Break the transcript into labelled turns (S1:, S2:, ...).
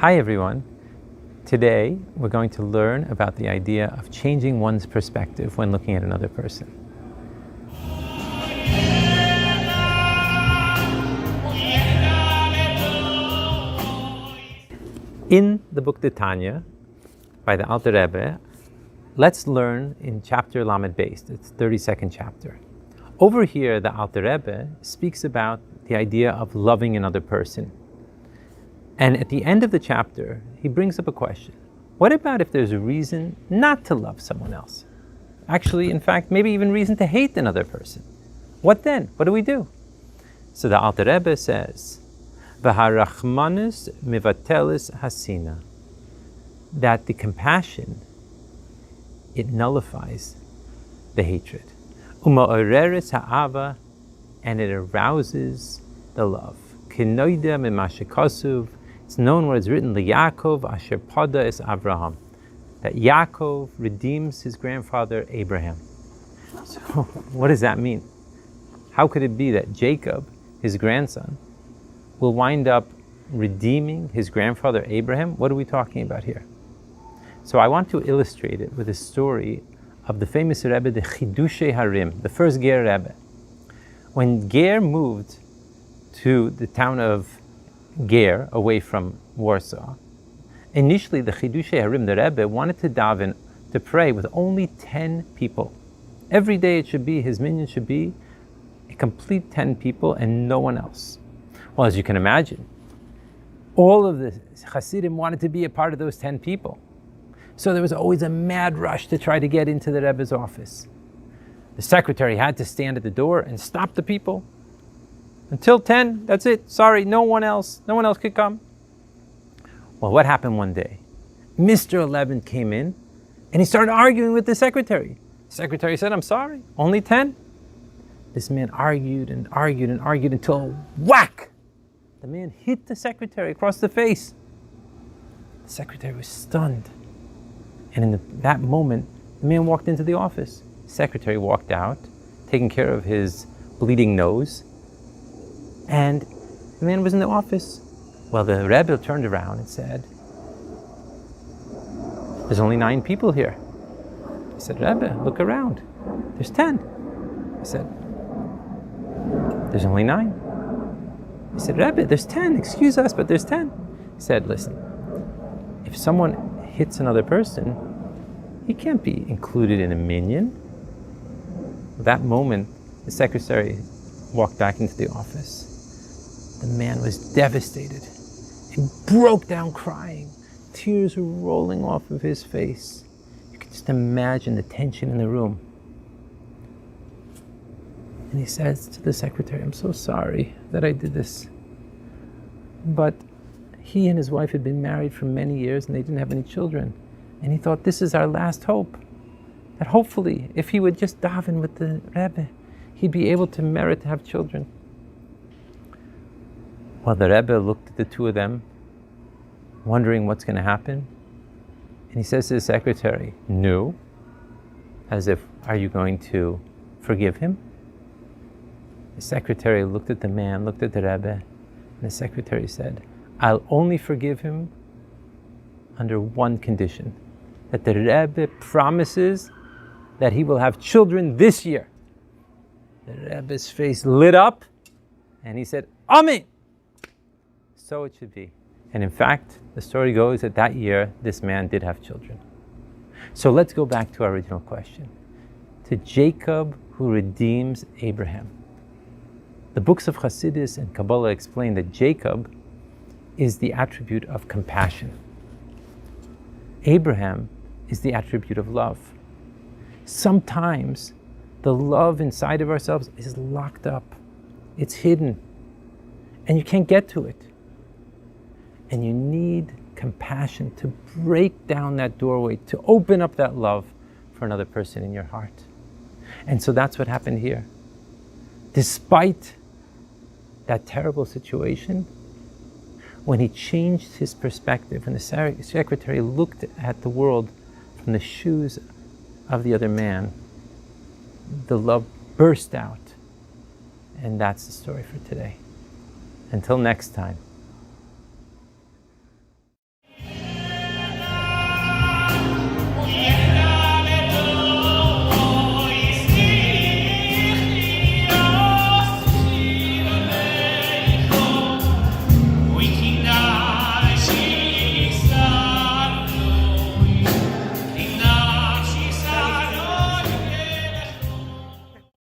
S1: Hi everyone. Today we're going to learn about the idea of changing one's perspective when looking at another person. In the book Tanya by the Alter Rebbe, let's learn in chapter Lamed Beis, it's 32nd chapter. Over here, the Alter Rebbe speaks about the idea of loving another person. And at the end of the chapter, he brings up a question. What about if there's a reason not to love someone else? Actually, in fact, maybe even reason to hate another person. What then? What do we do? So the Alter Rebbe says, V'harachmanus mivatelis hasina, that the compassion, it nullifies the hatred. Uma'oreres ha'ava, and it arouses the love. Kinoida mimashikasuv, it's known what is written, Yaakov asher pada es Abraham, that Yaakov redeems his grandfather Abraham. So what does that mean? How could it be that Jacob, his grandson, will wind up redeeming his grandfather Abraham? What are we talking about here? So I want to illustrate it with a story of the famous Rebbe, the Chiddushei Harim, the first Ger Rebbe. When Ger moved to the town of Ger, away from Warsaw, initially the Chiddushei Harim, the Rebbe, wanted to daven, to pray with only 10 people. Every day it should be, his minyan should be a complete 10 people and no one else. Well, as you can imagine, all of the Hasidim wanted to be a part of those 10 people. So there was always a mad rush to try to get into the Rebbe's office. The secretary had to stand at the door and stop the people. Until 10, that's it. Sorry, no one else could come. Well, what happened one day? Mr. 11 came in and he started arguing with the secretary. The secretary said, I'm sorry, only 10. This man argued and argued and argued until whack! The man hit the secretary across the face. The secretary was stunned. And in that moment, the man walked into the office. The secretary walked out, taking care of his bleeding nose. And the man was in the office. Well, the Rebbe turned around and said, there's only 9 people here. I said, Rebbe, look around. There's 10. I said, there's only 9. He said, Rebbe, there's 10. Excuse us, but there's 10. He said, listen, if someone hits another person, he can't be included in a minyan. At that moment, the secretary walked back into the office. The man was devastated. He broke down crying. Tears were rolling off of his face. You could just imagine the tension in the room. And he says to the secretary, I'm so sorry that I did this. But he and his wife had been married for many years and they didn't have any children. And he thought, this is our last hope. That hopefully, if he would just daven with the Rebbe, he'd be able to merit to have children. Well, the Rebbe looked at the two of them, wondering what's going to happen. And he says to the secretary, no. As if, are you going to forgive him? The secretary looked at the man, looked at the Rebbe, and the secretary said, I'll only forgive him under one condition, that the Rebbe promises that he will have children this year. The Rebbe's face lit up, and he said, Amen! So it should be. And in fact, the story goes that that year, this man did have children. So let's go back to our original question. To Jacob who redeems Abraham. The books of chassidus and Kabbalah explain that Jacob is the attribute of compassion. Abraham is the attribute of love. Sometimes the love inside of ourselves is locked up. It's hidden. And you can't get to it. And you need compassion to break down that doorway, to open up that love for another person in your heart. And so that's what happened here. Despite that terrible situation, when he changed his perspective and the secretary looked at the world from the shoes of the other man, the love burst out. And that's the story for today. Until next time.